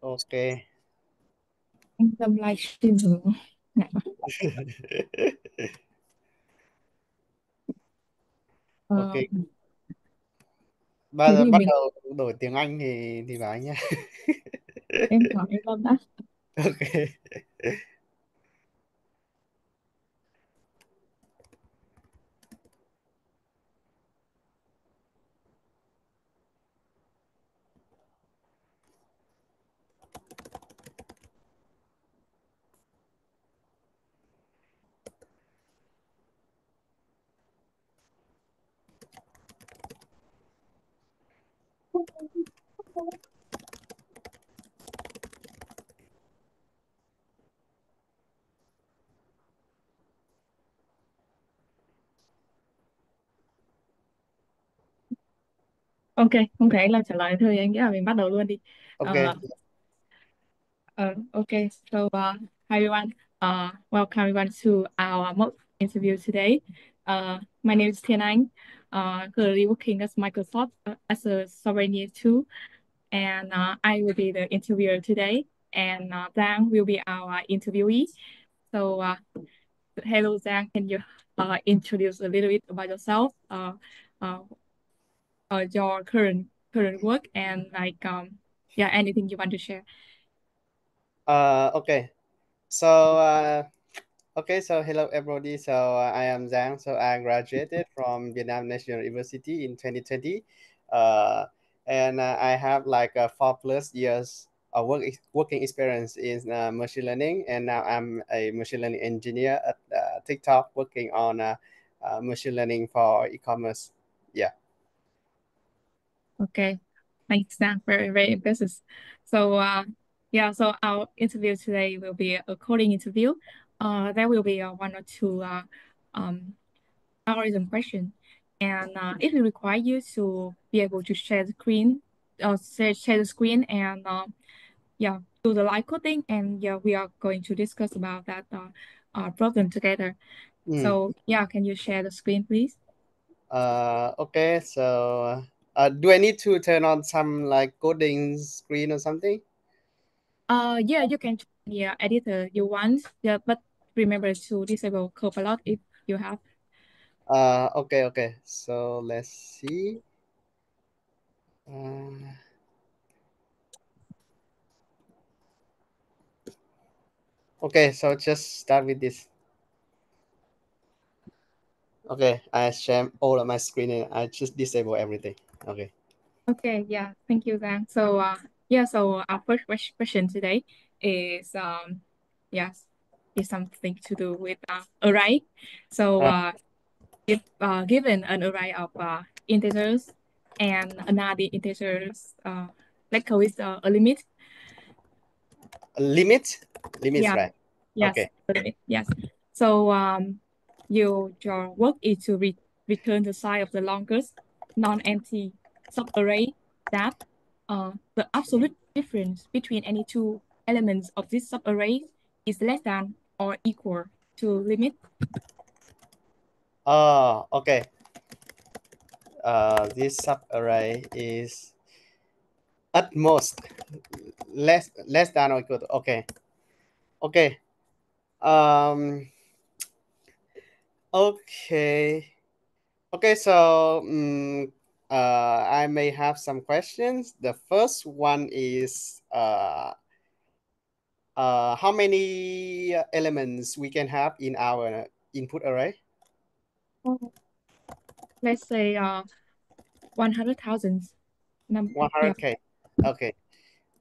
Ok. Anh Tâm livestream rồi đúng không? Ngại quá. Ok. Ờ, Bây Thế giờ thì bắt mình đầu đổi tiếng Anh thì bảo nhé. em hỏi anh Tâm đã. Ok. Ok, không thấy là trả lời thôi, anh nghĩ là mình bắt đầu luôn đi. Ok. Ờ, okay, so hi everyone. Welcome everyone to our mock interview today. My name is Thiên Anh. Currently working at Microsoft as a software engineer too, and I will be the interviewer today. And Giang will be our interviewee. So, hello Giang, can you introduce a little bit about yourself, uh, your current work, and like yeah, anything you want to share? Okay. So okay, so hello everybody. So I am Giang. So I graduated from Vietnam National University in 2020. Uh, and I have like 4+ years of working experience in machine learning, and now I'm a machine learning engineer at TikTok, working on machine learning for e-commerce. Yeah. Okay, thanks, Giang. Very, very impressive. So yeah, so our interview today will be a coding interview. There will be one or two um algorithm question, and it will require you to be able to share the screen, share the screen, and yeah, do the live coding, and yeah, we are going to discuss about that problem together. Mm. So yeah, can you share the screen, please? Okay, so do I need to turn on some like coding screen or something? Yeah, you can choose the editor you want. Yeah, but remember to disable Copilot if you have. Okay, okay. So let's see. Uh, okay, so just start with this. Okay, I share all of my screen and I just disable everything. Okay. Okay, yeah, thank you, Giang. So yeah, so our first question today is yes, is something to do with array. So Uh, if given an array of integers and another integers, let's call it a limit. limit, limits, Yeah, right? yes, Okay. a limit. Yes. So your work is to return the size of the longest non-empty subarray that the absolute difference between any two elements of this subarray is less than or equal to limit. Okay. This subarray is at most less than or equal to. Okay. Okay. Um. Okay. Okay. So I may have some questions. The first one is how many elements we can have in our input array? Oh, let's say 100,000 number. Yeah. 100K. Okay.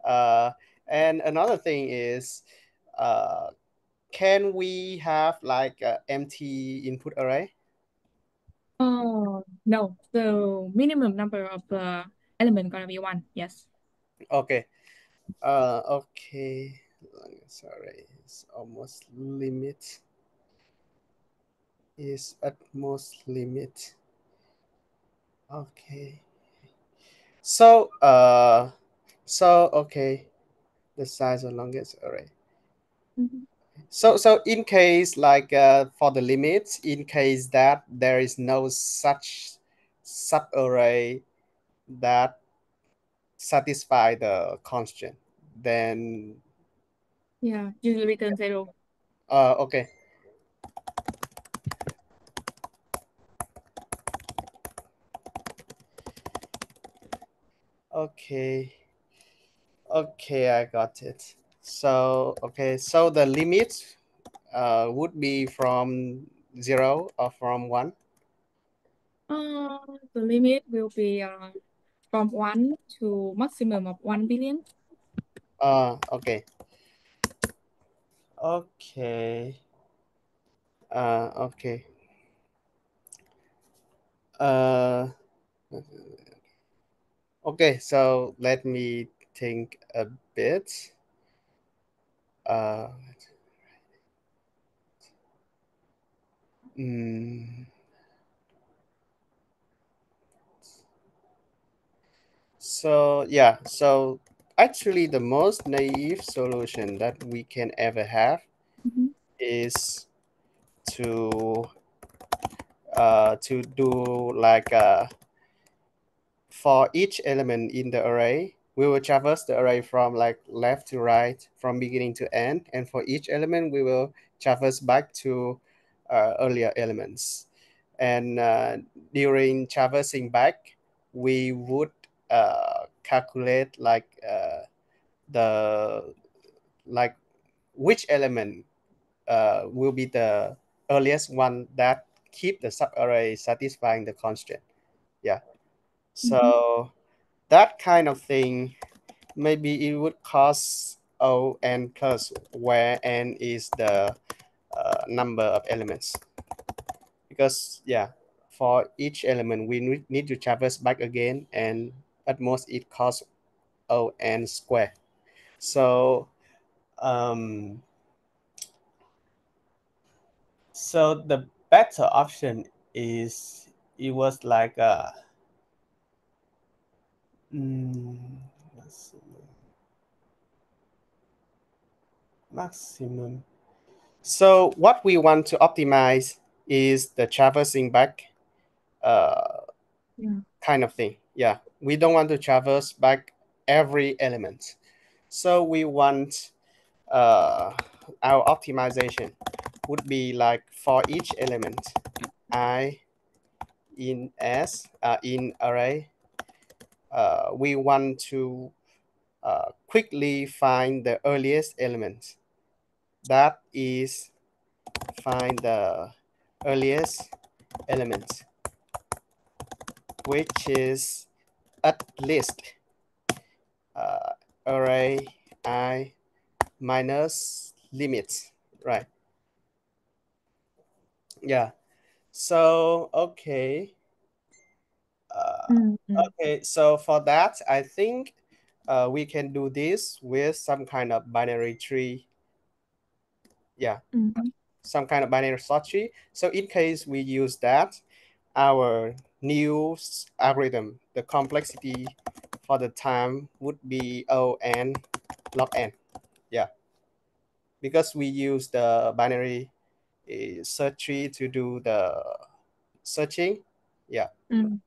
Uh, and another thing is, uh, can we have like a empty input array? Oh no, the minimum number of element gonna be one. Yes. Okay. Okay. Sorry, it's almost limit. Is at most limit. Okay. So okay, the size of longest array. Mhm. So in case like for the limits, in case that there is no such subarray that satisfy the constraint, then Yeah, usually return 0. okay. Okay. Okay, I got it. So okay, so the limit would be from 0 or from 1. The limit will be from 1 to maximum of 1 billion. Okay. Okay. Okay. Uh, okay, so let me think a bit. Uh, mm, so yeah, so actually the most naive solution that we can ever have Mhm. is to do like for each element in the array, we will traverse the array from like left to right, from beginning to end. And for each element, we will traverse back to earlier elements. And during traversing back, we would calculate the like which element will be the earliest one that keep the subarray satisfying the constraint. Yeah. Mhm. So that kind of thing, maybe it would cost O n plus, where n is the number of elements. Because yeah, for each element we need to traverse back again, and at most it costs O n square. So um, so the better option is it was like mm, maximum. Maximum. So what we want to optimize is the traversing back uh, Yeah. kind of thing. Yeah, we don't want to traverse back every element. So we want our optimization would be like for each element I in S in array, we want to quickly find the earliest element. That is find the earliest element, which is at least uh, array I minus limits, right? Yeah. So okay. Mm-hmm. Okay. So for that, I think we can do this with some kind of binary tree. Yeah, Mm-hmm. some kind of binary sort tree. So in case we use that, our new algorithm, the complexity for the time would be O n log n. Yeah, because we use the binary search tree to do the searching. Yeah, Mm.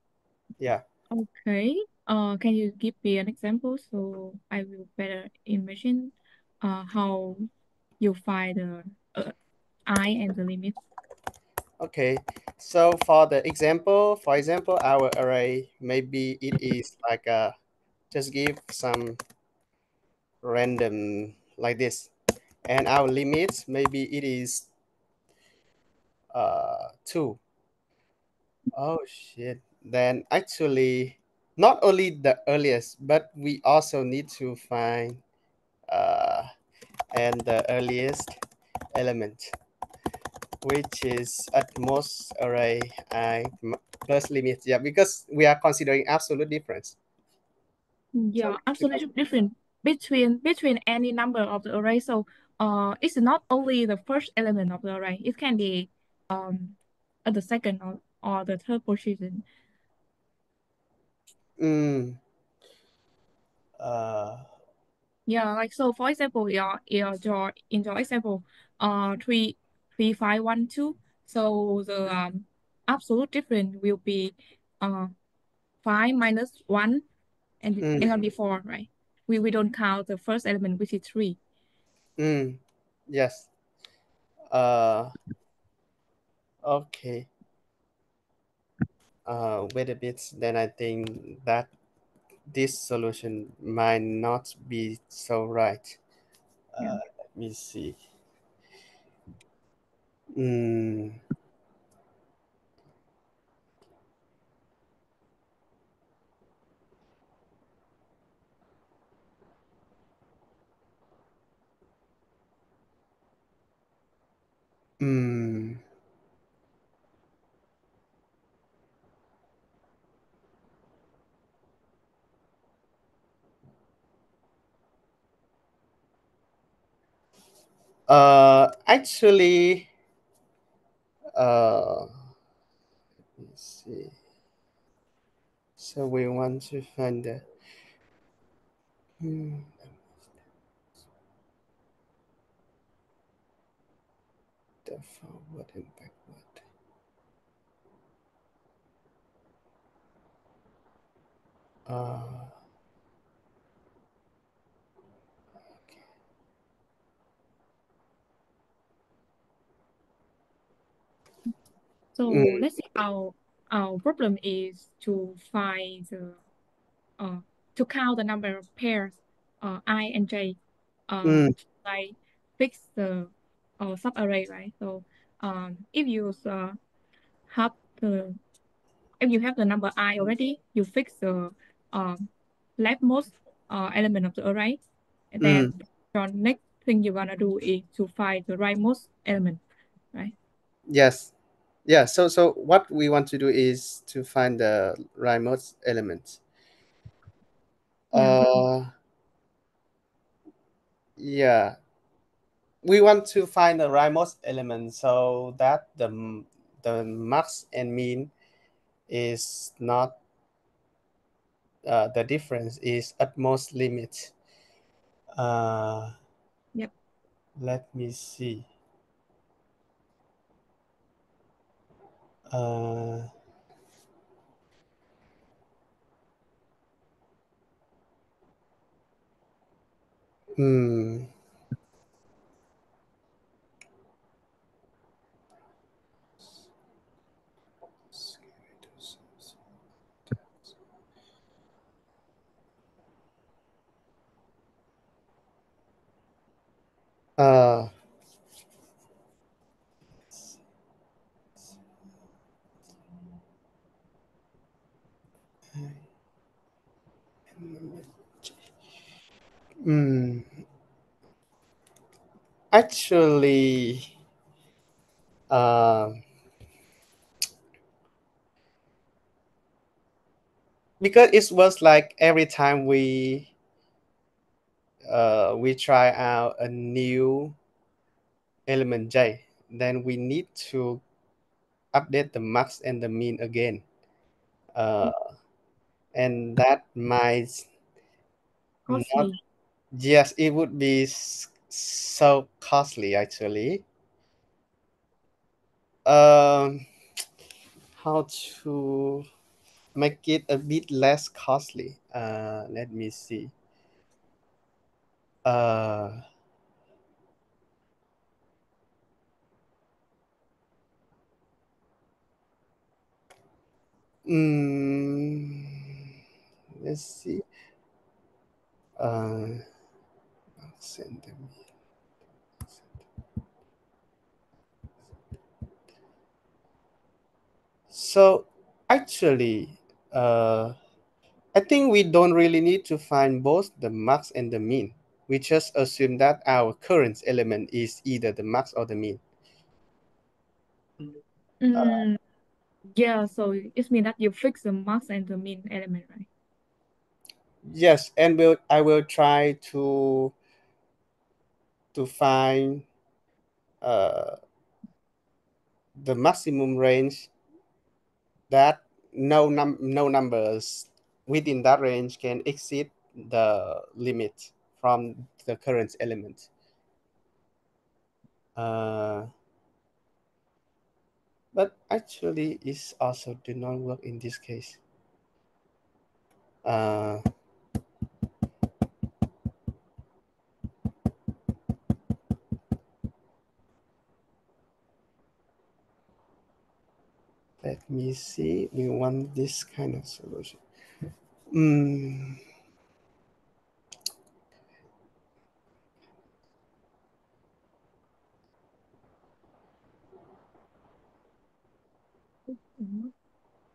yeah. Okay. Can you give me an example so I will better imagine how you find the I and the limits? Okay. So for example, our array, maybe it is like just give some random like this, and our limits maybe it is 2. Oh shit. Then actually, not only the earliest, but we also need to find uh, and the earliest element, which is at most array plus limit. Yeah, because we are considering absolute difference. So Yeah, we need to absolutely different between any number of the array. So it's not only the first element of the array. It can be at the second or the third position. uh, Yeah, like so for example, in your example, 3 3 5 1 2. So the absolute difference will be 5 minus 1 and mm, it will be 4, right? we don't count the first element, which is 3. Yes. Okay. Wait a bit. Then I think that this solution might not be so right. Yeah. Let me see. Mm, mm. Actually, let me see. So we want to find hmm, the forward and backward. Uh, okay. So Mm, let's say our problem is to find the to count the number of pairs I and j mm, like fix the subarray, right? So if you have the if you have the number I already, you fix the um, leftmost element of the array. And mm. then your next thing you're gonna do is to find the rightmost element, right? Yes. Yeah. So what we want to do is to find the rightmost element. Yeah. Yeah. We want to find the rightmost element so that the max and mean is not the difference is at most limit. Uh, Yep. Let me see. Uh, hmm. Uh, hmm. Actually, uh, because it was like every time we try out a new element j, then we need to update the max and the mean again. Uh, and that might not, Costly. yes, it would be so costly actually. Um, how to make it a bit less costly? Let me see. Uh, mm, let's see. Uh, send them. So actually, I think we don't really need to find both the max and the mean. We just assume that our current element is either the max or the mean. Mm, yeah, so it means that you fix the max and the mean element, right? Yes, and I will try to find uh, the maximum range that no numbers within that range can exceed the limit from the current element. Uh, but actually, it also do not work in this case. Uh, Let me see. We want this kind of solution.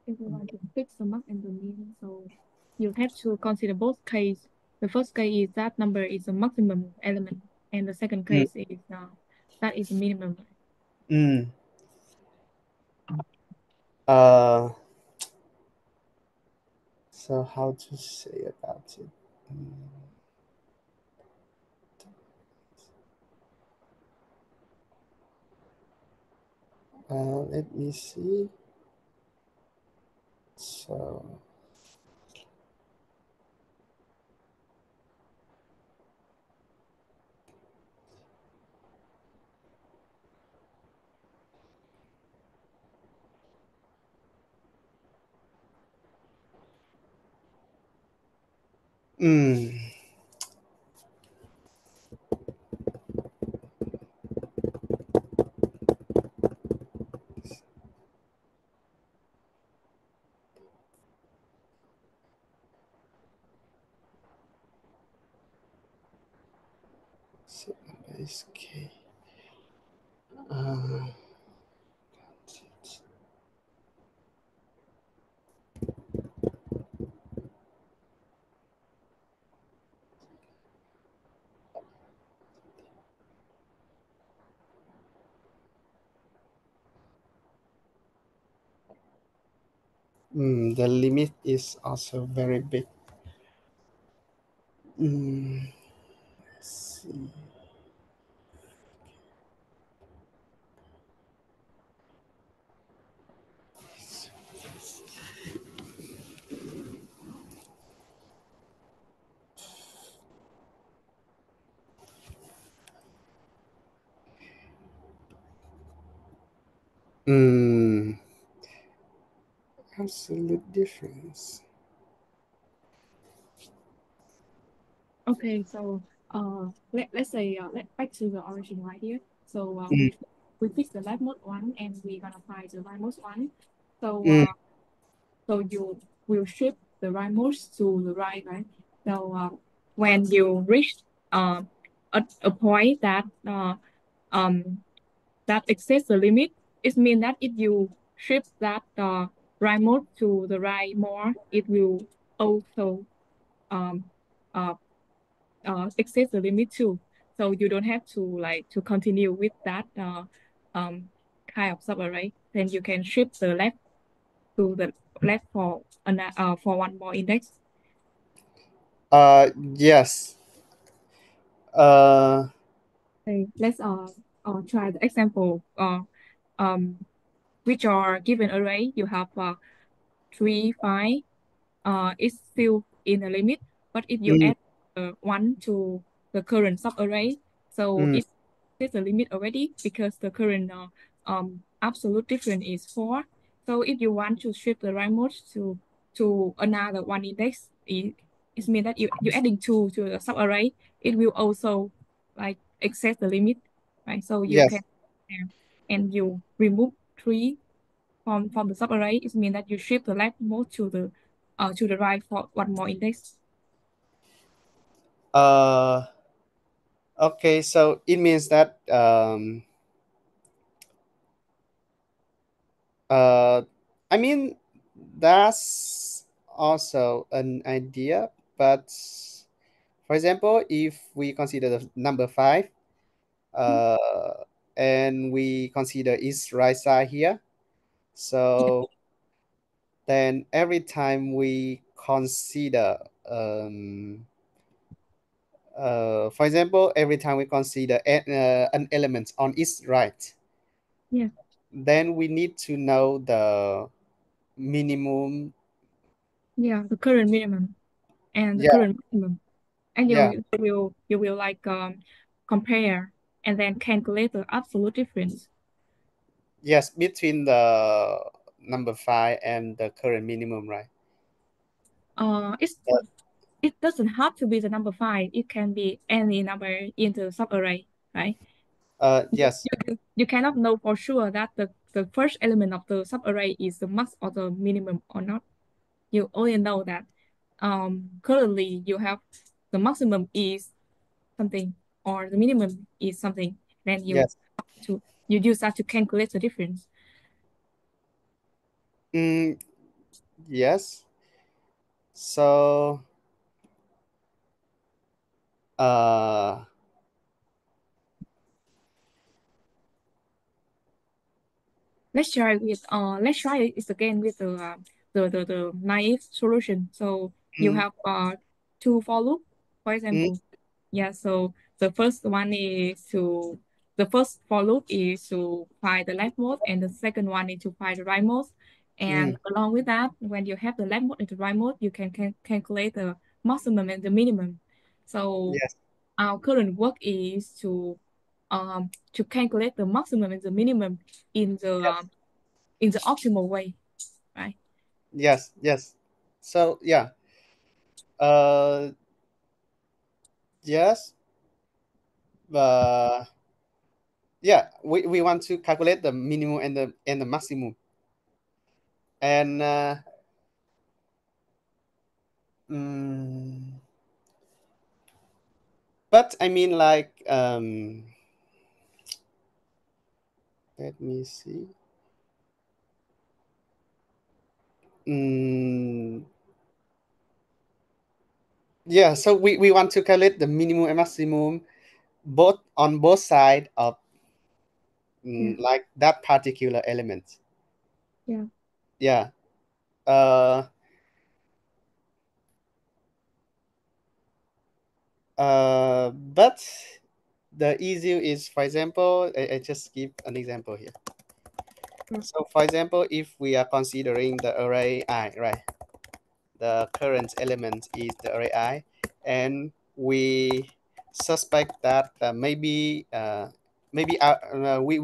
If you want to fix the max and the min, so you have to consider both cases. The first case is that number is the maximum element, and the second case is that is the minimum. So how to say about it? Let me see. So number is k. The limit is also very big. Let's see. Absolute difference. Okay, so let's say back to the origin right here. So we fix the left mode one and we're gonna find the right mode one. So so you will shift the right mode to the right? So when you reach a point that that exceeds the limit, it means that if you shift that right mode to the right more, it will also um uh exceed the limit too. So you don't have to to continue with that kind of subarray. Then you can shift the left to the left for one more index. Yes. Okay, let's try the example which are given array. You have 3, 5 is still in the limit, but if you add 1 to the current subarray, so it is the limit already because the current absolute difference is 4. So if you want to shift the right mode to another one index, it means that you adding 2 to the subarray, it will also excess the limit, right? So you Yes. can and you remove 3 from the subarray, it means that you shift the left mode to the right for one more index. Okay, so it means that I mean that's also an idea, but for example, if we consider the number 5, and we consider its right side here, so then every time we consider for example, every time we consider an element on its right, Yeah, then we need to know the minimum. yeah, the current minimum and the Yeah, current maximum, and yeah, you will compare and then calculate the absolute difference. yes, between the number 5 and the current minimum, right? It's it doesn't have to be the number 5. It can be any number in the subarray, right? Yes. You cannot know for sure that the first element of the subarray is the max or the minimum or not. You only know that currently you have the maximum is something or the minimum is something. Then you Yes. you start to calculate the difference. Yes. So let's try it again with the naive solution. So you have two for loop, for example. Yeah, so the first for loop is to find the left mode, and the second one is to find the right mode. And along with that, when you have the left mode and the right mode, you can calculate the maximum and the minimum. So yes. our current work is to calculate the maximum and the minimum in the optimal way, right? Yes. Yes. So yeah. Uh, yes. Uh, yeah. We want to calculate the minimum and the maximum. And mm, but I mean, like, let me see. Mm, yeah. So we want to calculate the minimum and maximum both on both sides of Yeah, like that particular element. yeah, Yeah. Uh, but the issue is, for example, I just give an example here. sure. So, for example, if we are considering the array I, right? The current element is the array I, and we suspect that we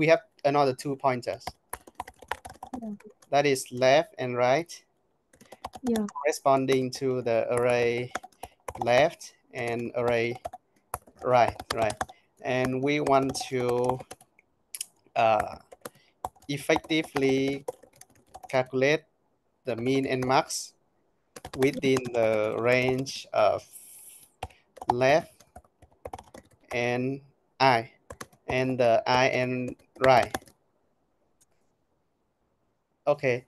have another two pointers, Yeah, that is left and right, yeah, corresponding to the array left and array right, and we want to uh, effectively calculate the mean and max within the range of left and I and the I and right. Okay.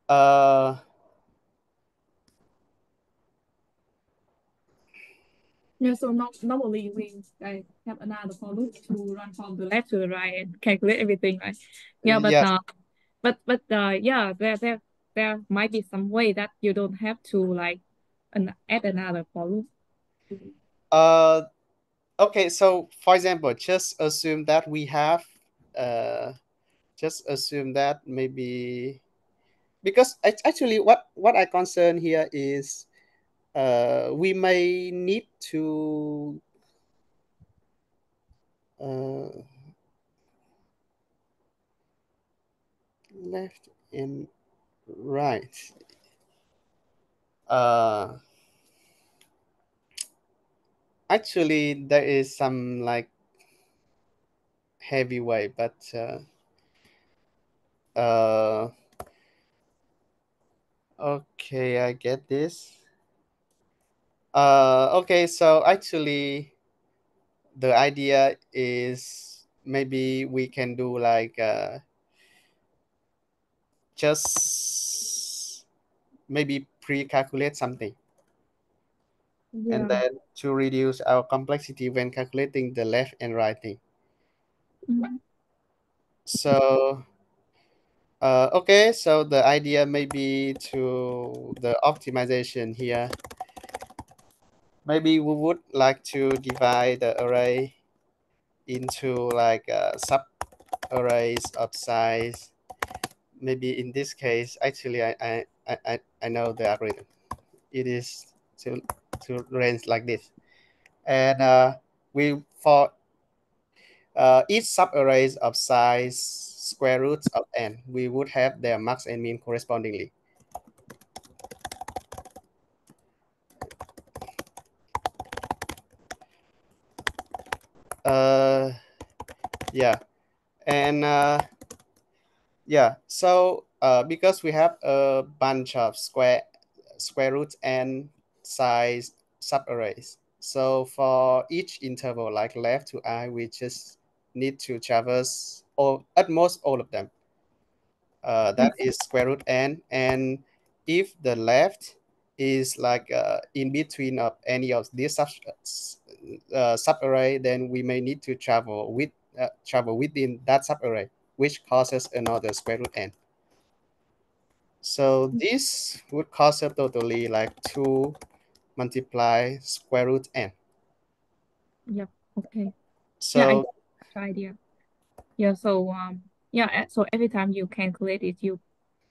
Uh, yeah. So normally we have another for loop to run from the left to the right and calculate everything, right? Yeah, yes. but yeah, there might be some way that you don't have to like add another for loop. Uh, okay. So, for example, just assume that we have. Uh, just assume that maybe because actually what I concern here is we may need to uh, left and right. Uh, actually, there is some like heavy way, but uh, okay, I get this. Okay, so actually, the idea is maybe we can do like just maybe pre-calculate something, and Yeah. then to reduce our complexity when calculating the left and right thing. Mhm. So okay, so the idea may be to the optimization here. Maybe we would like to divide the array into like sub arrays of size. Maybe in this case, actually, I know the algorithm. It is to range like this, and we for each sub arrays of size square roots of n, we would have their max and mean correspondingly. Uh, yeah, and Yeah. So because we have a bunch of square roots and size subarrays. So for each interval, like left to I, we just need to traverse all at most all of them. Mm, That is square root n. And if the left is like in between of any of these subarray, then we may need to travel within that subarray, which causes another square root n. So this would cause us totally like 2 multiply square root n. yep. Okay. Yeah, I So got the idea. Yeah. So yeah. So every time you calculate it, you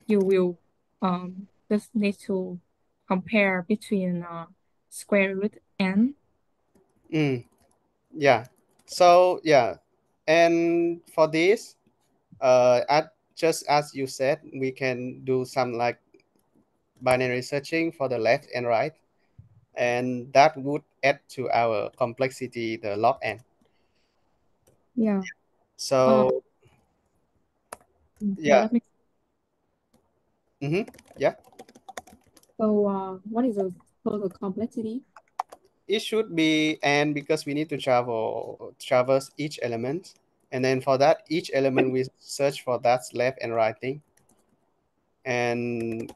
will just need to compare between square root n. mm, yeah. So yeah. And for this, just as you said, we can do some like binary searching for the left and right, and that would add to our complexity, the log n. Yeah. Uh. So Yeah. yeah. That makes. Yeah, So what is the total complexity? it should be n because we need to traverse each element, and then for that each element we search for that's left and right thing, and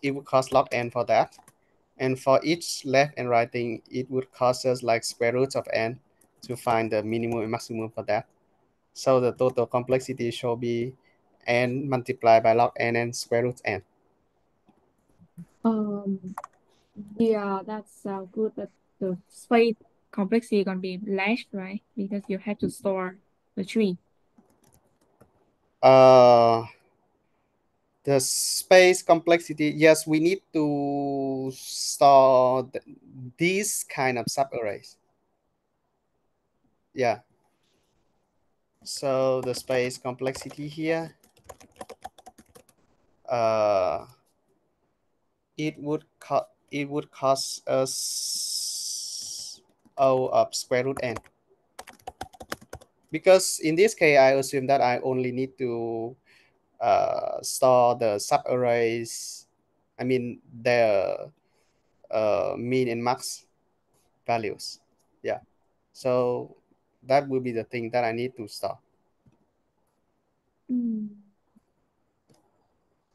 it would cost log n for that. And for each left and right thing, it would cost us like square roots of n to find the minimum and maximum for that. So the total complexity should be n multiplied by log n and square root n. Um. Yeah, that's good. But the space complexity gonna be less, right? Because you have to store the tree. Uh, the space complexity, yes, we need to store these kind of subarrays. Yeah. So the space complexity here, uh, it would cost us O of square root n, because in this case I assume that I only need to store the subarrays. I mean the mean and max values. Yeah. So that will be the thing that I need to store. Mm,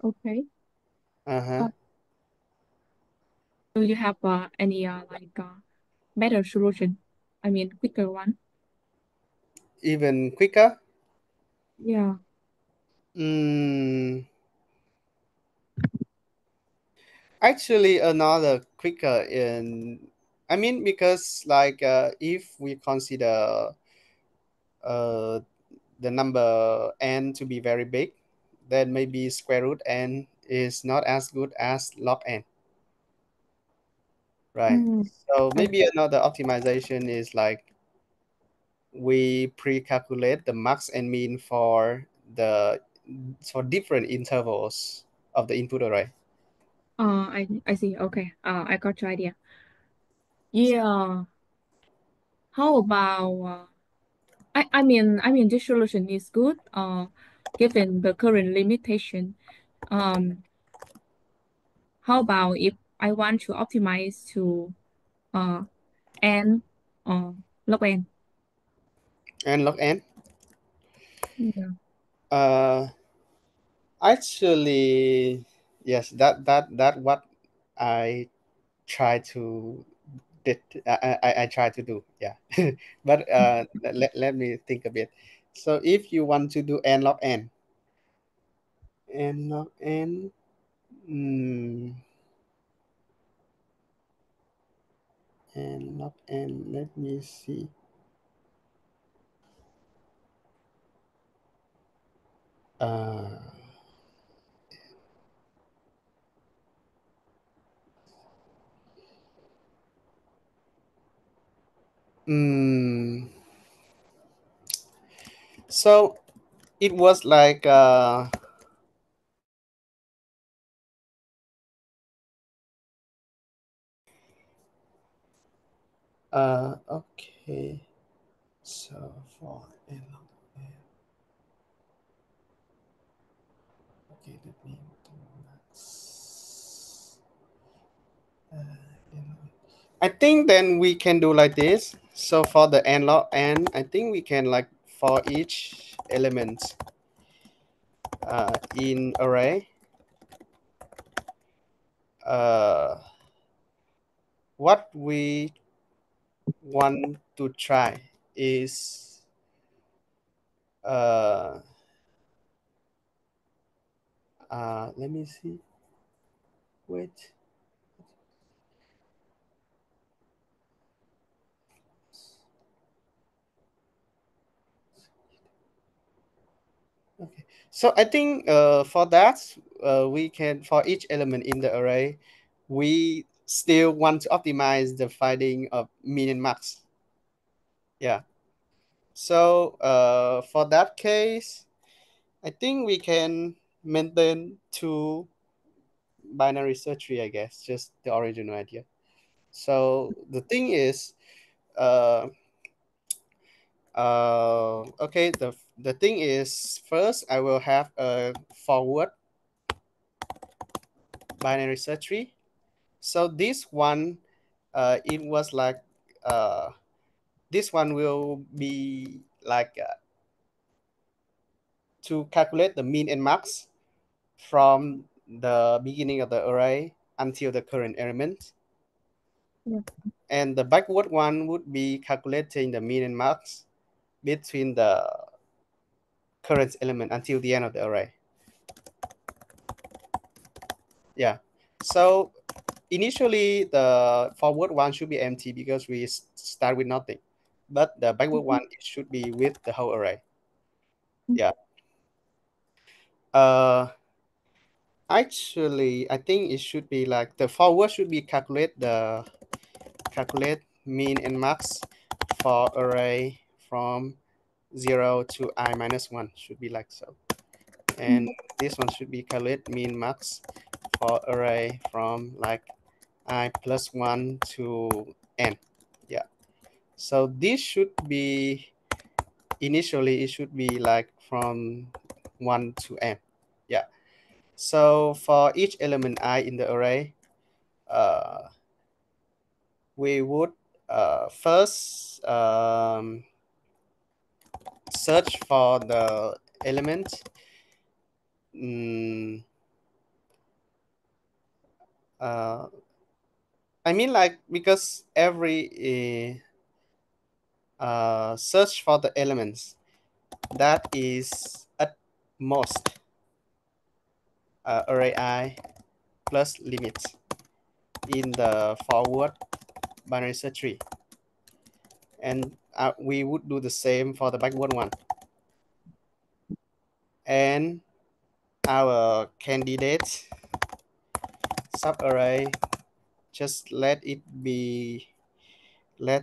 okay. Uh-huh. Uh, do you have any better solution? I mean, quicker one. Even quicker. Yeah. Mm, actually, another quicker in. I mean, because like if we consider uh, the number n to be very big, then maybe square root n is not as good as log n, right? Mm, So I maybe another optimization is like we pre-calculate the max and mean for different intervals of the input array. I see. Okay. I got your idea. Yeah. How about I mean this solution is good. Given the current limitation. Um. How about if I want to optimize to uh n log n? And log n, Yeah. uh, actually, yes, that what I try to did I try to do, yeah. But let me think a bit. So if you want to do n log n, mm, n log n, let me see. uh mm, so it was like okay. So for n log n, Okay, let me I think then we can do like this. So for the n log n, I think we can like for each element in array, what we want to try is let me see. Wait. Okay. So I think for that, we can, for each element in the array, we still want to optimize the finding of min and max. Yeah. So for that case, I think we can maintain two binary search tree, I guess, just the original idea. So the thing is, uh, okay, the thing is, first I will have a forward binary search tree. So this one, it was like, this one will be like to calculate the min and max from the beginning of the array until the current element. Yeah. And the backward one would be calculating the min and max between the current element until the end of the array. Yeah. So initially, the forward one should be empty because we start with nothing. But the backward one, it should be with the whole array. Yeah. Actually, I think it should be like the forward should be calculate min and max for array from 0 to I minus 1, should be like so. And this one should be calculate min max for array from like I plus 1 to n. Yeah. So this should be, initially it should be like from 1 to n. Yeah. So for each element I in the array, we would first search for the element. I mean, like, because every search for the elements that is at most array I plus limit in the forward binary search tree. And we would do the same for the backward one. And our candidate subarray, just let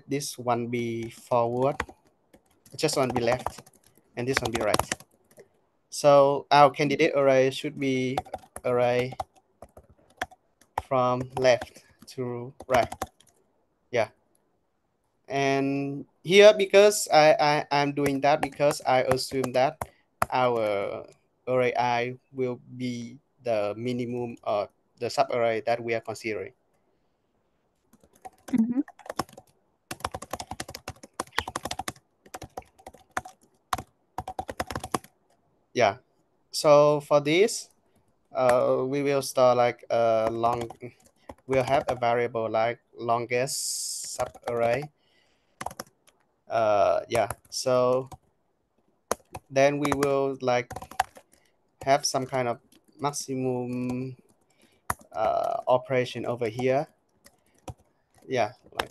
this one be forward, just one be left, and this one be right. So our candidate array should be array from left to right. Yeah. And here, because I'm doing that because I assume that our array I will be the minimum of the subarray that we are considering. Yeah. So for this, we will store like a long, we'll have a variable like longest subarray. Yeah. So then we will like have some kind of maximum operation over here. Yeah, like,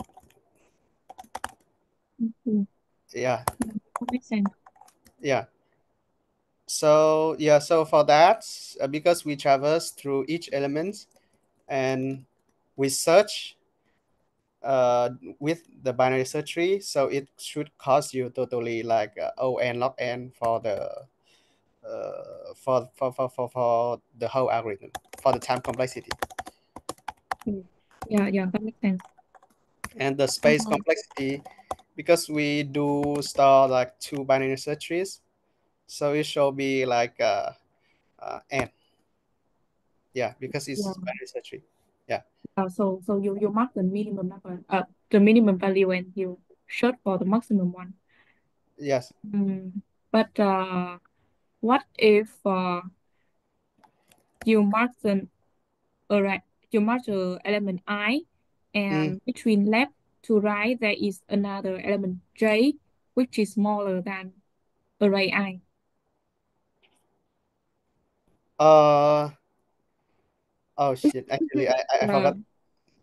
yeah, That makes sense. yeah. So yeah, so for that, because we traverse through each element and we search with the binary search tree, so it should cost you totally like on log n for the for the whole algorithm, for the time complexity. Yeah, that makes sense. And the space complexity, because we do store like two binary search trees, so it should be like n. Yeah, because it's Yeah. binary search tree. Yeah. So you mark the minimum number, the minimum value, and you search for the maximum one. Yes. But what if you mark the array, you mark the element I, Mm. and between left to right there is another element J, which is smaller than array I. Uh. Oh shit. Actually, I Uh, forgot.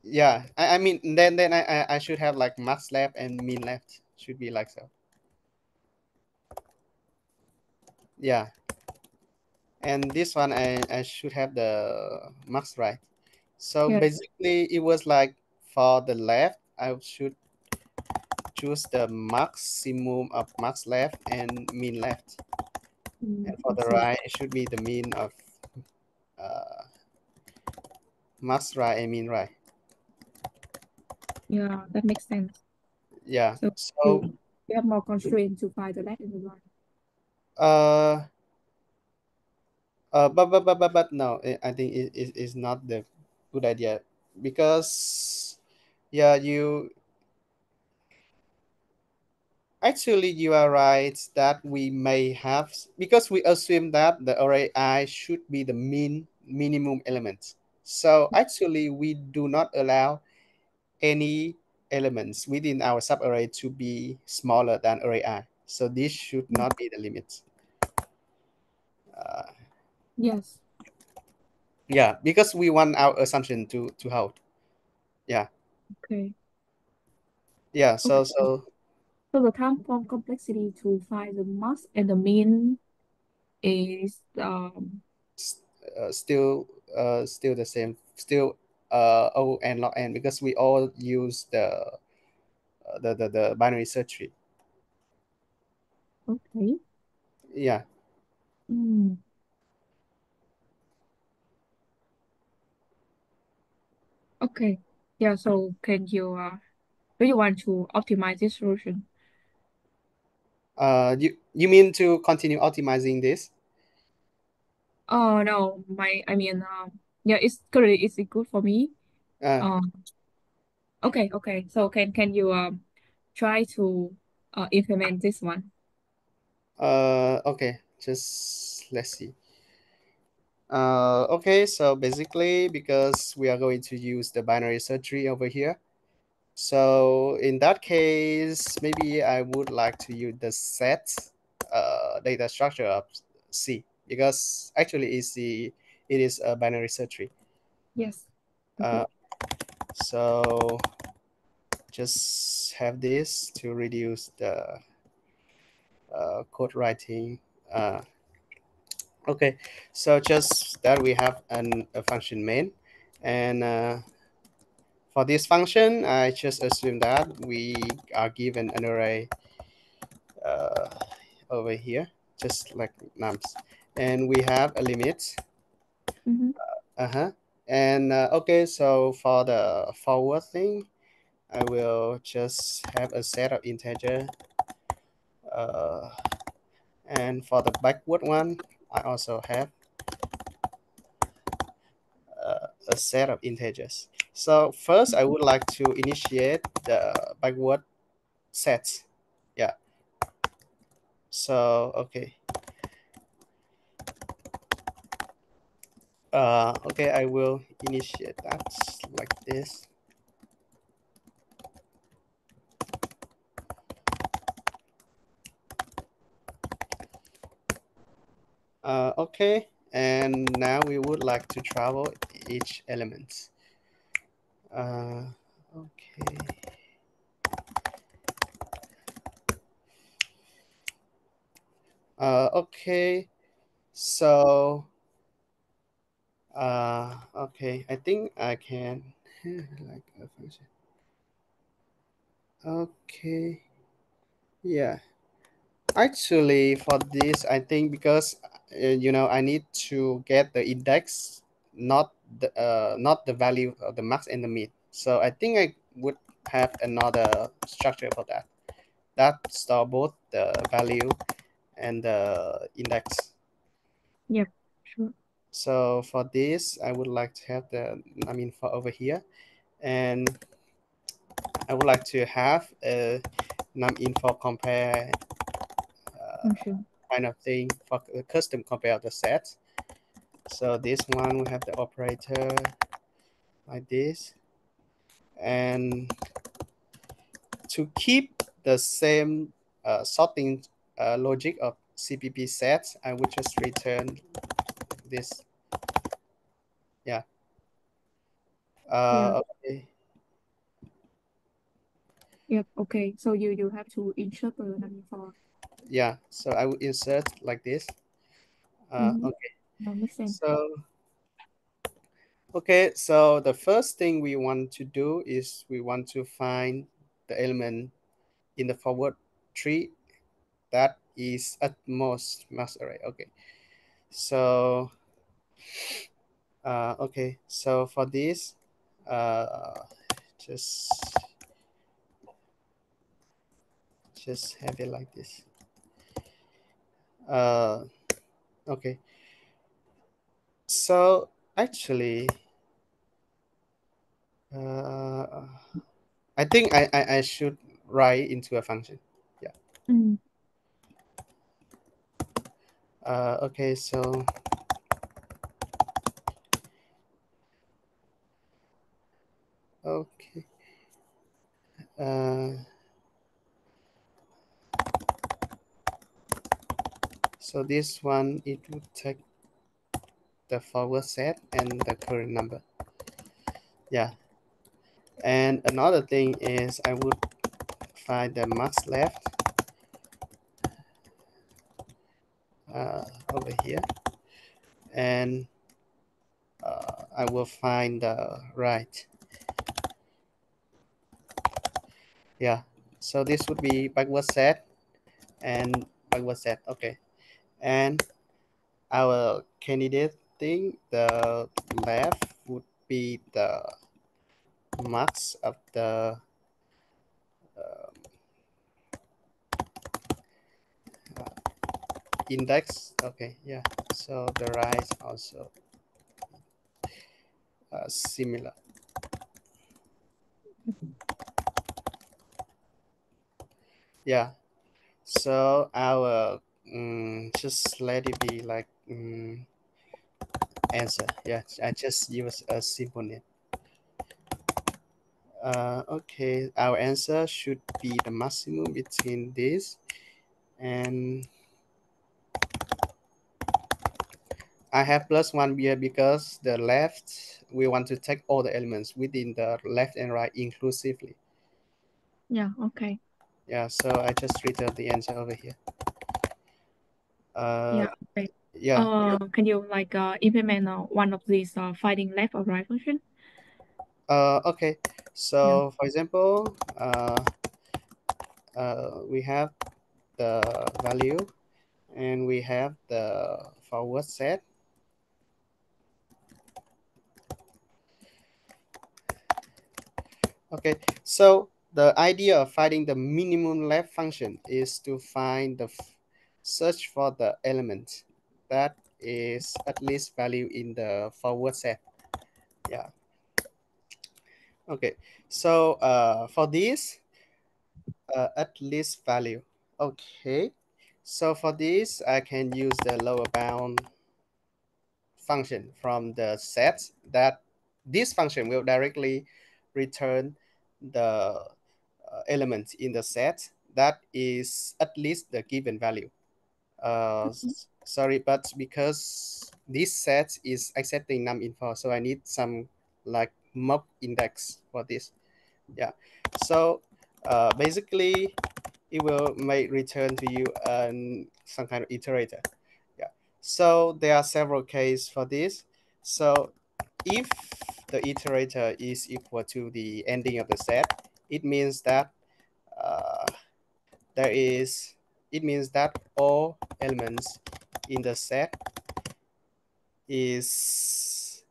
Yeah. I mean, then I should have like max left and min left. Should be like so. Yeah. And this one I should have the max right. So yes. basically, it was like for the left, I should choose the maximum of max left and min left. And for I the see. right, it should be the mean of uh, max right and min right. Yeah, that makes sense. Yeah. So So you have more constraint to find the left and the right. uh but no, I think it is not the good idea because yeah, you actually you are right that we may have, because we assume that the array I should be the minimum element. So actually we do not allow any elements within our subarray to be smaller than array I. So this should Mm, not be the limit. Uh, yes. yeah, because we want our assumption to hold. Yeah, Okay. yeah. Okay. So So the time form complexity to find the max and the mean is still the same. Still O and log n, because we all use the binary search tree. okay. Yeah. Mm, okay. Yeah. So can you do you want to optimize this solution? You mean to continue optimizing this? Oh no, I mean yeah, it's currently it's good for me. Uh, Um okay. So can you try to implement this one? okay. Just let's see. Okay, so basically, because we are going to use the binary search tree over here, so in that case, maybe I would like to use the set data structure of C, because actually it is a binary search tree. Yes. Okay. Uh, so just have this to reduce the code writing. Uh, okay, so just that we have a function main, and for this function, I just assume that we are given an array uh, over here, just like nums, and we have a limit. Mm-hmm. Uh-huh. And okay, so for the forward thing, I will just have a set of integer. Uh, and for the backward one, I also have a set of integers. So first, I would like to initiate the backward sets. Yeah. So okay. Okay, I will initiate that like this. Okay, and now we would like to travel each element. Okay. Okay, so okay, I think I can like a function. Okay, yeah. Actually, for this, I think because I need to get the index, not the value of the max and the min. So I think I would have another structure for that. That store both the value and the index. Yep. Sure. So for this, I would like to have the for over here, and I would like to have a info compare function. kind of thing for the custom compare of the sets. So this one we have the operator like this, and to keep the same sorting logic of CPP sets, I would just return this. Yeah. Yeah. Okay. Yep. Okay. So you have to insert the num for. Yeah. So I will insert like this. Okay. Makes sense. So okay. So the first thing we want to do is we want to find the element in the forward tree that is at most mass array. Okay. So okay. So for this, just have it like this. Uh, okay. So actually, I think I should write into a function. Yeah. Mm. Okay. So okay. Uh, so this one it would take the forward set and the current number. Yeah. And another thing is I would find the max left over here, and I will find the right. Yeah. So this would be backward set and backward set. Okay. And our candidate thing, the left would be the max of the index. Okay. Yeah. So the right also similar. Yeah. So our just let it be like answer. Yeah, I just use a simple name. Okay, our answer should be the maximum between this, and I have plus one here because the left, we want to take all the elements within the left and right inclusively. Yeah. Okay. Yeah, so I just return the answer over here. Yeah. Okay. Yeah. Can you like implement one of these finding left or right function? Okay. Yeah. So for example, we have the value and we have the forward set. Okay, so the idea of finding the minimum left function is to find the search for the element that is at least value in the forward set. Yeah. Okay, so for this at least value. Okay, so for this I can use the lower bound function from the set, that this function will directly return the element in the set that is at least the given value. Sorry, but because this set is accepting num info, so I need some like mock index for this. Yeah. So basically, it will may return to you some kind of iterator. Yeah. So there are several cases for this. So if the iterator is equal to the ending of the set, it means that uh, there is it means that all elements in the set is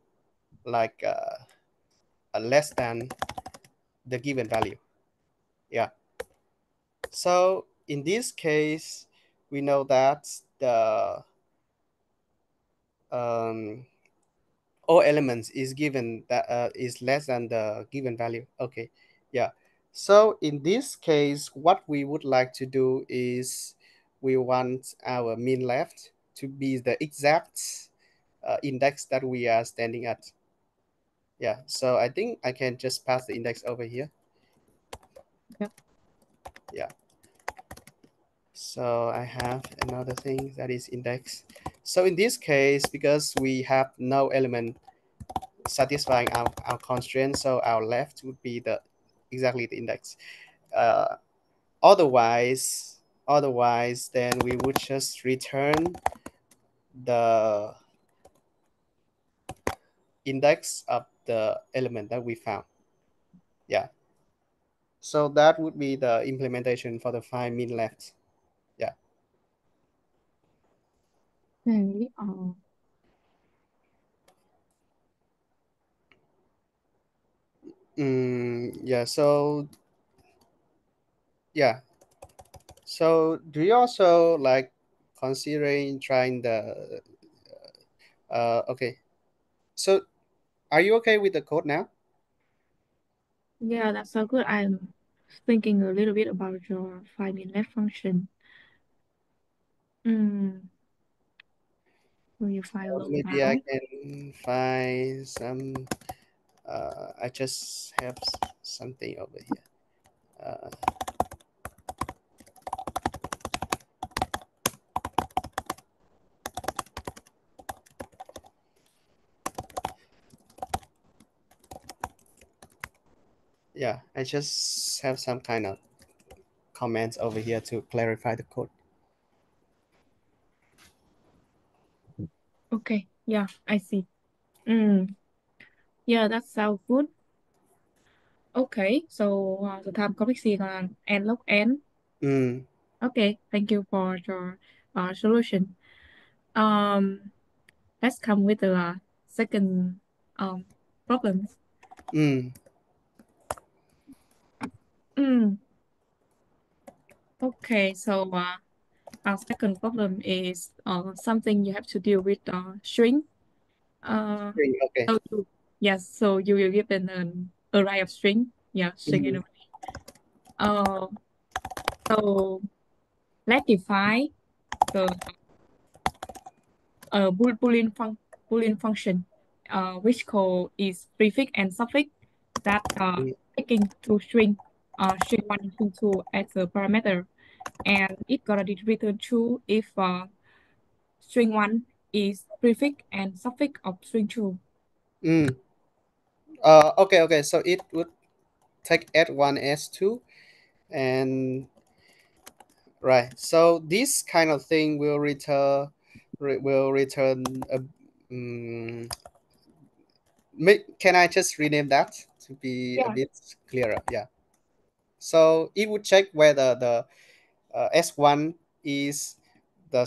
like less than the given value. Yeah. So in this case, we know that the all elements is given that is less than the given value. Okay, yeah. So in this case, what we would like to do is we want our mean left to be the exact index that we are standing at. Yeah, so I think I can just pass the index over here. Yep. Yeah. So I have another thing that is index. So in this case, because we have no element satisfying our constraint, so our left would be the exactly the index. Uh, otherwise, then we would just return the index of the element that we found. Yeah. So that would be the implementation for the find mean left. Yeah. Okay. Yeah. So yeah. So do you also like considering trying the okay. So are you okay with the code now? Yeah, that's so good. I'm thinking a little bit about your finding left function. Mm, will you Or file maybe I now? can find some I just have something over here. Uh, yeah, I just have some kind of comments over here to clarify the code. Okay. Yeah, I see. Mm, yeah, that sounds good. Okay, so the time complexity on n log n. Mm, Okay, thank you for your solution. Um, let's come with the second problem. mm, Mm, okay, so our second problem is something you have to deal with string. Uh, okay. so yes, so you will given an array of string. Yeah, string Mm, anyway. Uh, so let's define the Boolean function, which call is prefix and suffix that mm, taking two string one and string two as a parameter, and it gonna return true if string one is prefix and suffix of string two. mm. Okay, okay. So it would take S1, S2, and right. So this kind of thing will return a. Um, can I just rename that to be a Yeah. bit clearer? Yeah. So it would check whether the S1 is the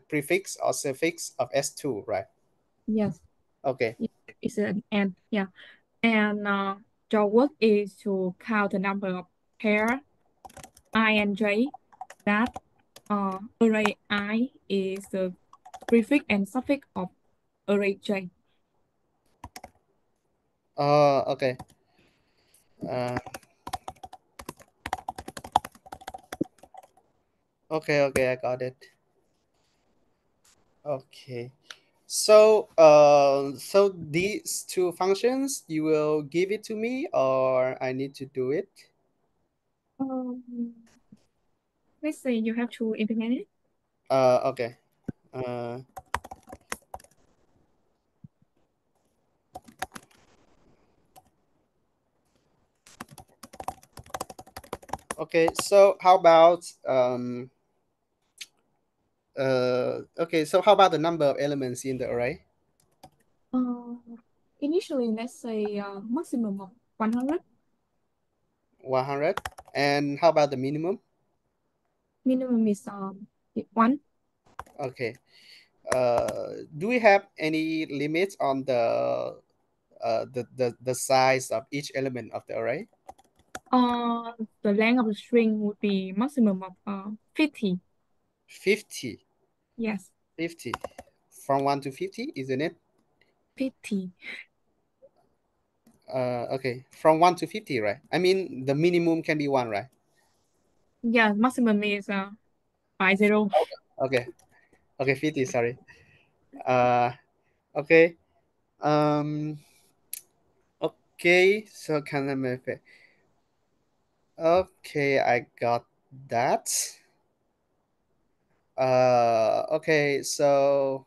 prefix or suffix of S2, right? Yes. Okay. Yeah, it's an and yeah, and your work is to count the number of pair I and j that array I is the prefix and suffix of array j. Okay. Uh, okay, okay, I got it. Okay. So these two functions, you will give it to me, or I need to do it? Um, let's say you have to implement it. Okay. Uh, okay. So how about okay. So how about the number of elements in the array? Uh, initially, let's say maximum of 100, 100. And how about the minimum? minimum is 1. Okay. Do we have any limits on the size of each element of the array? The length of the string would be maximum of 50. 50. Yes. 50. From 1 to 50, isn't it? 50. Okay, from 1 to 50, right? I mean, the minimum can be 1, right? Yeah, maximum is 50. Okay, okay, 50, sorry. Okay. Okay, so can I make it? Okay, I got that. Okay, so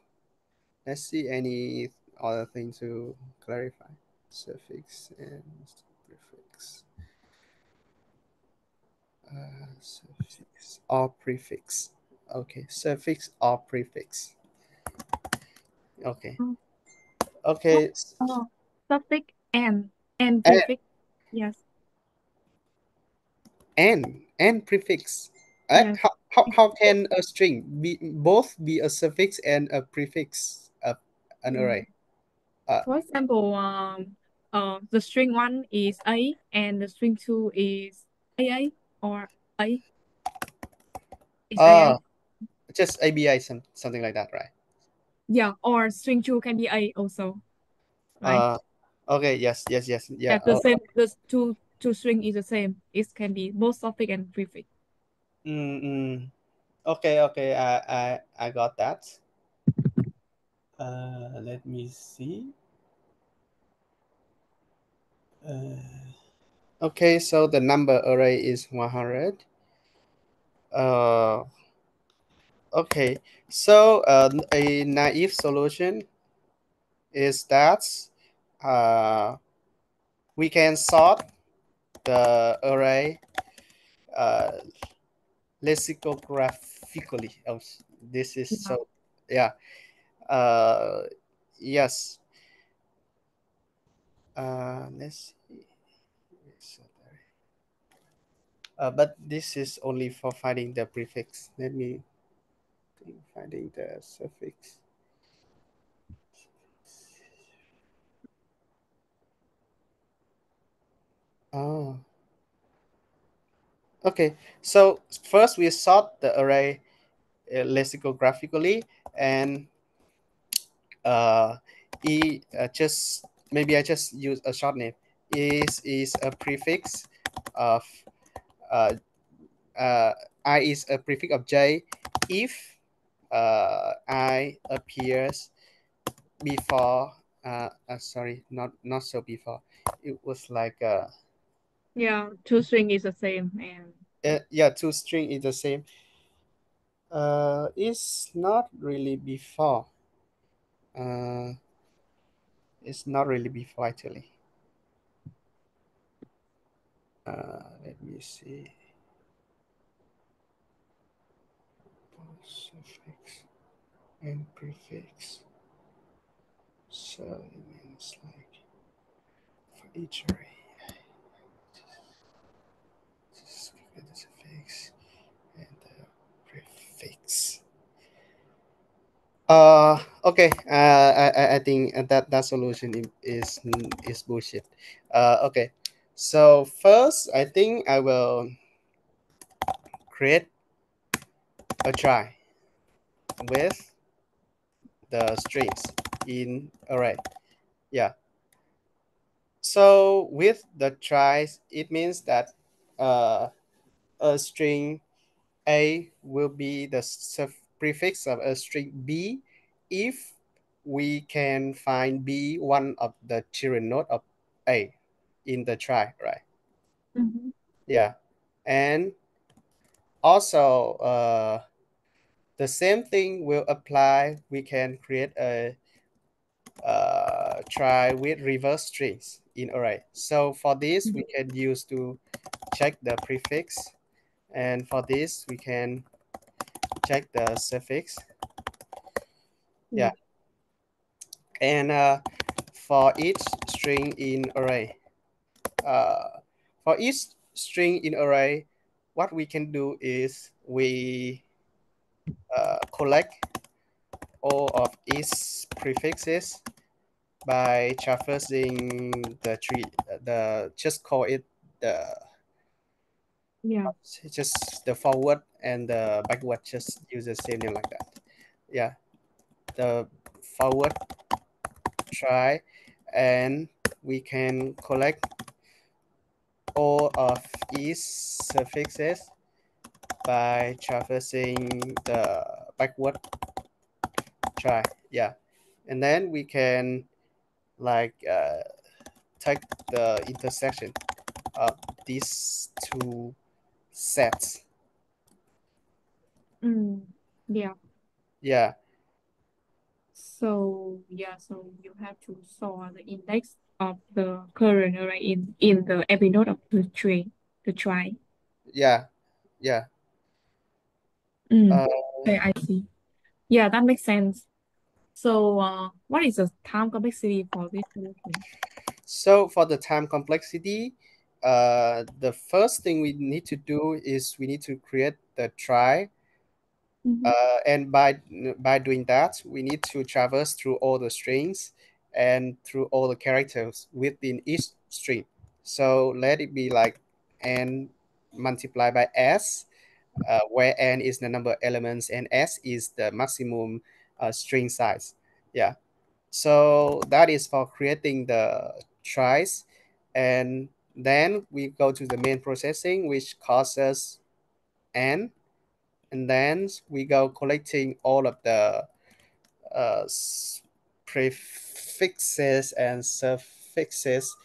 let's see any other thing to clarify. Suffix and prefix. Suffix or prefix. Okay, suffix or prefix. Okay. Oh, Okay. oh, suffix and And prefix. Yes, and prefix. yes. How can a string be both be a suffix and a prefix of an Mm. array? Uh, For example, the string one is A and the string two is AA or A is AA. uh just ABI, something like that, right? Yeah, or string two can be A also, right? Uh, okay, yes, yeah. Yeah, the same. The two string is the same. It can be both suffix and prefix. Okay, okay, I got that. Let me see. Okay, so the number array is 100. Uh, okay, so a naive solution is that uh, we can sort the array uh, lexicographically. Oh, this is Yeah. so, yeah. Uh, yes. Let's see. So but this is only for finding the prefix. Let me think, finding the suffix. Oh, okay. So first we sort the array lexicographically, and uh, just maybe I just use a short name. Is a prefix of uh, uh, I is a prefix of j if I appears before sorry, not so before, it was like Yeah, two string is the same and yeah, two string is the same. It's not really before, uh it's not really before actually. Let me see. Suffix and prefix, so it means like for each array just get the suffix and the prefix. Okay. I think that solution is bullshit. Okay. So first, I think I will create a try with the strings in array. Yeah. So with the tries, it means that uh, a string A will be the prefix of a string B if we can find B one of the children node of A in the try, right? Mhm. Yeah. And also the same thing will apply. We can create a try with reverse strings in array. So for this, we can use to check the prefix. And for this, we can check the suffix. Yeah. Yeah. And for each string in array, uh, for each string in array, what we can do is we collect all of its prefixes by traversing the tree. The just call it the Yeah. just the forward and the backward. Just use the same name like that. Yeah, the forward try, and we can collect all of these suffixes by traversing the backward try. Yeah, and then we can like take the intersection of these two sets. Yeah. Yeah, So yeah, so you have to store the index of the current array in the every node of the tree, the try. yeah, yeah. Mm. Uh, Okay, I see. Yeah, that makes sense. So what is the time complexity for this solution? so for the time complexity, the first thing we need to do is we need to create the try, Mm-hmm. and by doing that, we need to traverse through all the strings and through all the characters within each string. So let it be like n multiplied by s, where n is the number of elements and s is the maximum string size. Yeah. So that is for creating the tries, and then we go to the main processing, which causes n, and then we go collecting all of the uh, s- prefixes and suffixes,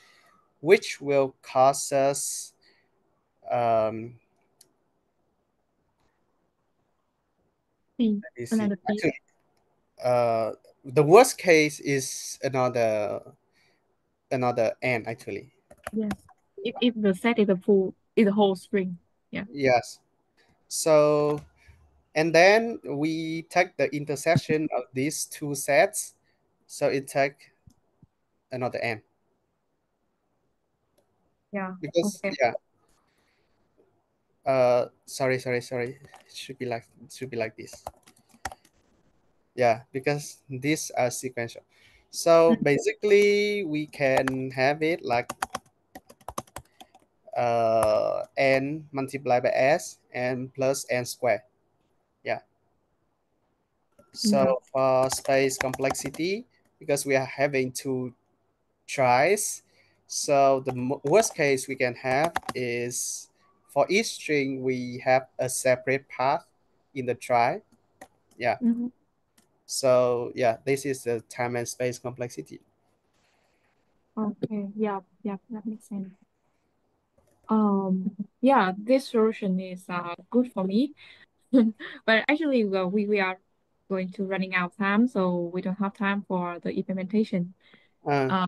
which will cause us um, See, let me see. another P. Actually, the worst case is another n actually. Yes. If the set is a whole string. Yeah. Yes. So and then we take the intersection of these two sets, so it take another n, Yeah. because Okay. yeah, sorry, it should be like this. Yeah, because these are sequential. So Mm. basically we can have it like n multiplied by s and plus n squared. Yeah. Yeah. So for space complexity, because we are having two tries, so the worst case we can have is for each string we have a separate path in the try. Yeah. Mm-hmm. So yeah, this is the time and space complexity. Okay. Yeah. Yeah. That makes sense. Yeah, this solution is good for me. But actually, well, we are going to running out of time, so we don't have time for the implementation. uh, Uh,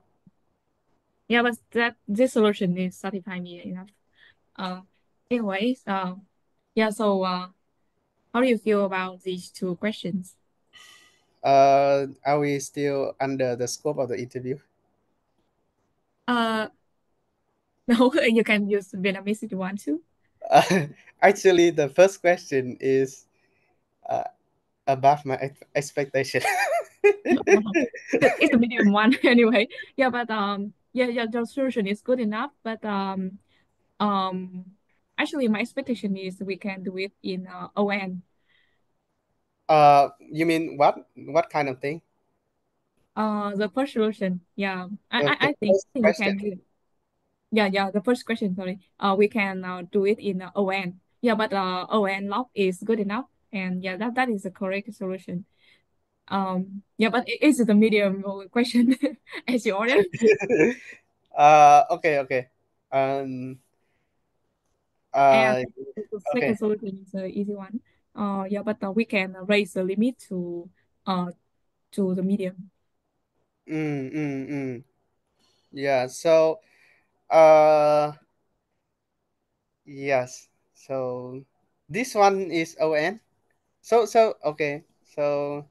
yeah, but that this solution is satisfying me enough. Uh, anyways, yeah. So, how do you feel about these two questions? are we still under the scope of the interview? Uh, no, you can use Vietnamese if you want to. Actually, the first question is uh, above my expectation. It's a medium one anyway. Yeah, but yeah, yeah, the solution is good enough. But um, actually, my expectation is we can do it in ON. You mean what kind of thing? The first solution, yeah, The I first think we question. can do it. Yeah, yeah, the first question, sorry. We can do it in ON. Yeah, but ON log is good enough, and yeah, that is the correct solution. Yeah, but it is the medium question as you ordered. Okay, okay. Um, And uh, the okay. second solution is the easy one. Yeah, but we can raise the limit uh to the medium. Yeah. So, uh, yes. So this one is ON. So okay. So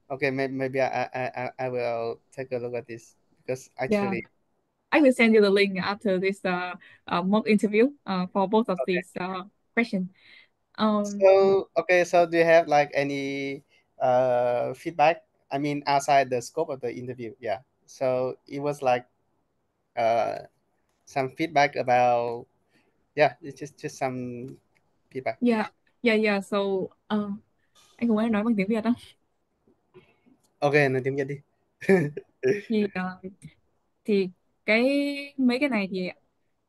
okay, maybe I will take a look at this, because Yeah, actually. I will send you the link after this mock interview for both of Okay. these questions. Um, So okay, so do you have like any feedback? I mean, outside the scope of the interview, yeah. So it was like uh some feedback about, yeah, it's just some feedback. yeah, yeah, yeah. So anh cũng nói bằng tiếng Việt đó. Ok, nói tiếng Việt đi. thì thì cái mấy cái này thì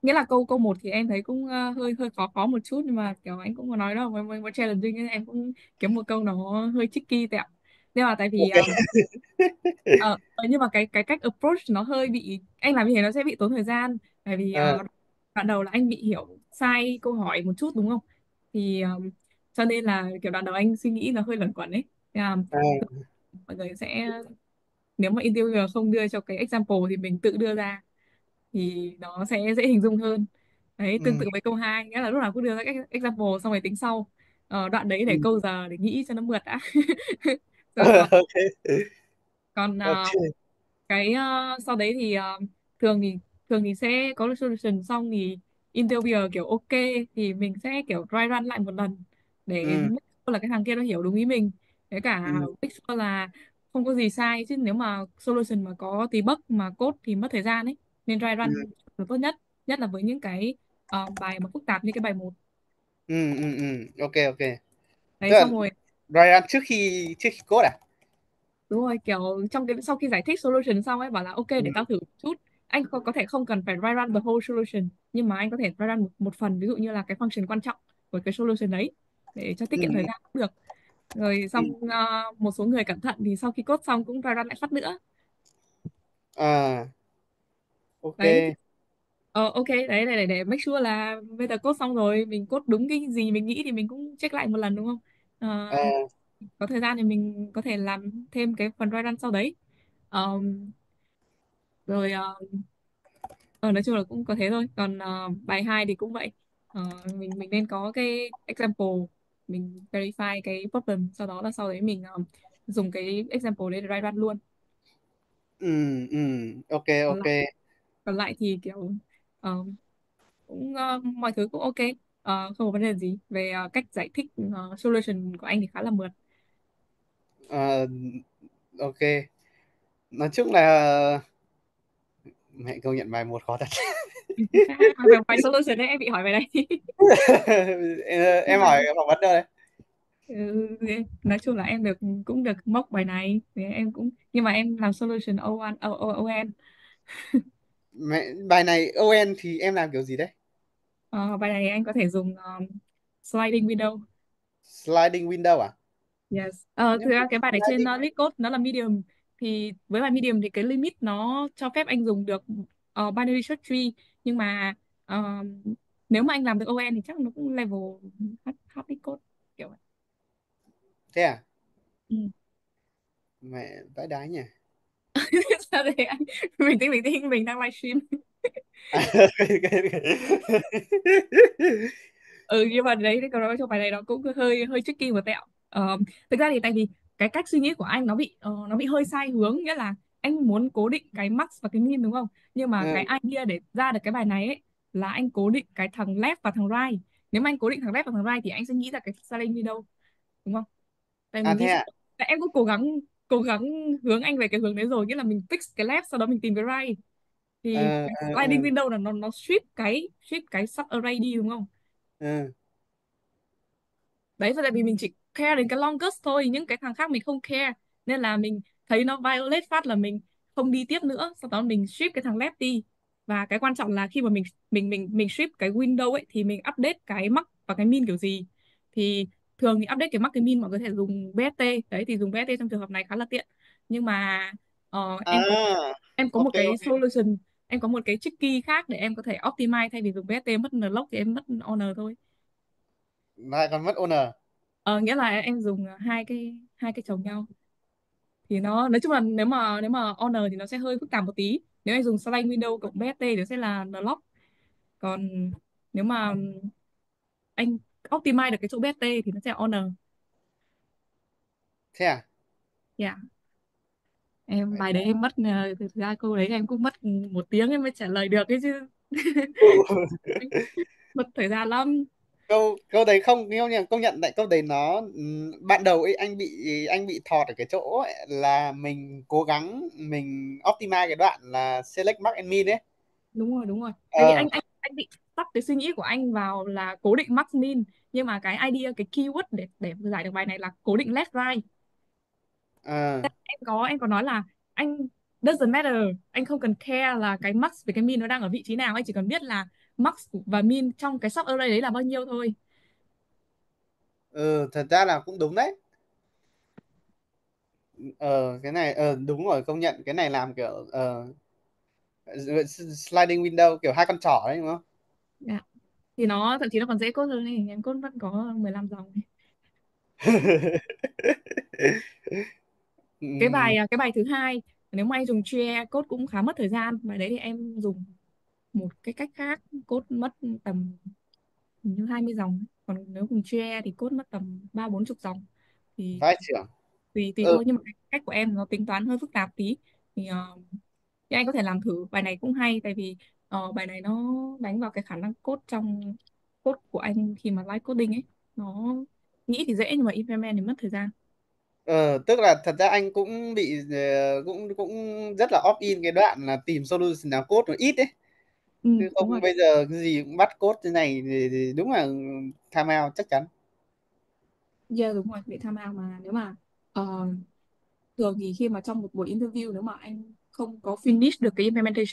nghĩa là câu câu một thì em thấy cũng hơi hơi khó khó một chút, nhưng mà kiểu anh cũng có nói đâu mới challenging ấy, em cũng kiếm một câu nó hơi tricky tẹo. Nhưng mà tại vì Ok. nhưng mà cái cách approach nó hơi bị, anh làm như thế nó sẽ bị tốn thời gian. Tại vì Ờ, đoạn đầu là anh bị hiểu sai câu hỏi một chút đúng không, thì cho nên là kiểu đoạn đầu anh suy nghĩ nó hơi luẩn quẩn ấy. Thế là ờ, mọi người sẽ, nếu mà interviewer không đưa cho cái example thì mình tự đưa ra thì nó sẽ dễ hình dung hơn. Đấy, tương ừ, tự với câu 2 nghĩa là lúc nào cũng đưa ra các example xong rồi tính sau. Đoạn đấy ừ. để câu giờ để nghĩ cho nó mượt đã. Rồi còn Ok, còn ok. cái sau đấy thì thường thì sẽ có solution xong thì interviewer kiểu ok thì mình sẽ kiểu dry run lại một lần để Ừ, make sure là cái thằng kia nó hiểu đúng ý mình, với cả ừ, make sure là không có gì sai, chứ nếu mà solution mà có tí bug mà code thì mất thời gian ấy, nên dry ừ, run là tốt nhất, nhất là với những cái bài mà phức tạp như cái bài một. ừ, ừ, ừ. Ok, ok. Tức Đấy là xong rồi. dry run trước khi code à? Đúng rồi, kiểu trong cái sau khi giải thích solution xong ấy bảo là ok Ừ, để tao thử một chút. Anh có thể không cần phải write run the whole solution, nhưng mà anh có thể write run một phần, ví dụ như là cái function quan trọng của cái solution đấy để cho tiết ừ, kiệm thời gian cũng được. Rồi ừ. xong một số người cẩn thận thì sau khi code xong cũng write run lại phát nữa. À, ok. Đấy thì, ok đấy để make sure là bây giờ code xong rồi mình code đúng cái gì mình nghĩ thì mình cũng check lại một lần đúng không. À, Ờ, có thời gian thì mình có thể làm thêm cái phần write run sau đấy. Rồi nói chung là cũng có thế thôi, còn bài 2 thì cũng vậy. Mình nên có cái example, mình verify cái problem, sau đó là sau đấy mình dùng cái example đấy để write run luôn. ừ, ừ. Ok, còn ok. lại còn lại thì kiểu ờ, cũng mọi thứ cũng ok. Không có vấn đề gì về cách giải thích solution của anh thì khá là mượt. Ờ, ok. Nói chung là mẹ công nhận bài một khó thật. Về bài solution đấy em bị hỏi về đây. Em hỏi phỏng vấn đâu đấy? Ừ, nói chung là em cũng được mốc bài này thì em cũng, nhưng mà em làm solution O1 ON. Bài này ON thì em làm kiểu gì đấy? Ờ, bài này anh có thể dùng sliding window. Sliding window à? Yes. Nhưng Thực ra cái bài này trên sliding lead code nó là medium, thì với bài medium thì cái limit nó cho phép anh dùng được binary search tree, nhưng mà nếu mà anh làm được ON thì chắc nó cũng level hard lead code kiểu vậy. thế à? Ừ. Mẹ vãi đái nhỉ. Sao thế anh? Bình tĩnh mình đang livestream. Nhưng mà đấy cái nói cho bài này nó cũng hơi hơi tricky một tẹo. Thực ra thì tại vì cái cách suy nghĩ của anh nó bị hơi sai hướng, nghĩa là anh muốn cố định cái max và cái min đúng không, nhưng mà Ừ. cái idea để ra được cái bài này ấy là anh cố định cái thằng left và thằng right. Nếu mà anh cố định thằng left và thằng right thì anh sẽ nghĩ ra cái salad đi đâu, đúng không? Tại À mình nghĩ thế à? tại em cũng cố gắng hướng anh về cái hướng đấy rồi, nghĩa là mình fix cái left sau đó mình tìm cái right, thì Ờ, cái ờ, sliding ờ, window là nó strip cái sub array đi đúng không. ờ. Đấy, và tại vì mình chỉ care đến cái longest thôi, những cái thằng khác mình không care, nên là mình thấy nó violate phát là mình không đi tiếp nữa, sau đó mình strip cái thing left đi. Và cái quan trọng là khi mà mình strip cái window ấy thì mình update cái max và cái min kiểu gì. Thì thường thì update cái max cái min mọi người có thể dùng BST, đấy thì dùng BST trong trường hợp này khá là tiện. Nhưng mà À, em có một ok, cái ok. solution, em có một cái tricky khác để em có thể optimize, thay vì dùng BST mất unlock thì em mất honor thôi. Lại còn mất owner. Nghĩa là em dùng hai cái chồng nhau, thì nó nói chung là nếu mà honor thì nó sẽ hơi phức tạp một tí. Nếu anh dùng slide window cộng BST thì sẽ là unlock. Còn nếu mà anh optimize được cái chỗ BST thì nó sẽ honor. Thế à? Yeah. Em Vãi bài đấy đái. em mất thực ra câu đấy em cũng mất 1 tiếng em mới trả lời được ấy chứ. Mất thời gian lắm. câu câu đấy không, công nhận tại câu đấy nó ban đầu ấy anh bị thọt ở cái chỗ ấy, là mình cố gắng mình optimize cái đoạn là select max and min ấy. Đúng rồi, tại vì Ờ, anh bị tắt cái suy nghĩ của anh vào là cố định max min, nhưng mà cái idea cái keyword để giải được bài này là cố định left right. ờ, Em có nói là anh doesn't matter, anh không cần care là cái max với cái min nó đang ở vị trí nào, anh chỉ cần biết là max và min trong cái sub array đấy là bao nhiêu thôi. Ừ, thật ra là cũng đúng đấy. Cái này đúng rồi, công nhận cái này làm kiểu sliding window, kiểu hai con trỏ đấy đúng không? Dạ. Thì nó thậm chí nó còn dễ code hơn này, em code vẫn có 15 dòng. Cái bài thứ hai, nếu mà anh dùng truy code cũng khá mất thời gian, bài đấy thì em dùng một cái cách khác, code mất tầm hình như 20 dòng, còn nếu cùng truy thì code mất tầm 30-40 dòng, thì Vai trưởng. tùy Ừ, thôi, nhưng mà cái cách của em nó tính toán hơi phức tạp tí, thì thì anh có thể làm thử. Bài này cũng hay, tại vì bài này nó đánh vào cái khả năng code trong code của anh khi mà live coding ấy, nó nghĩ thì dễ nhưng mà implement thì mất thời gian. tức là thật ra anh cũng bị cũng cũng rất là opt in cái đoạn là tìm solution nào code nó ít ấy, Ừ, chứ đúng không rồi. bây giờ cái gì cũng bắt code thế này thì đúng là time out chắc chắn. Yeah, đúng rồi, bị tham ao mà. Nếu mà thường thì khi mà trong một buổi interview, nếu mà anh không có finish được cái implementation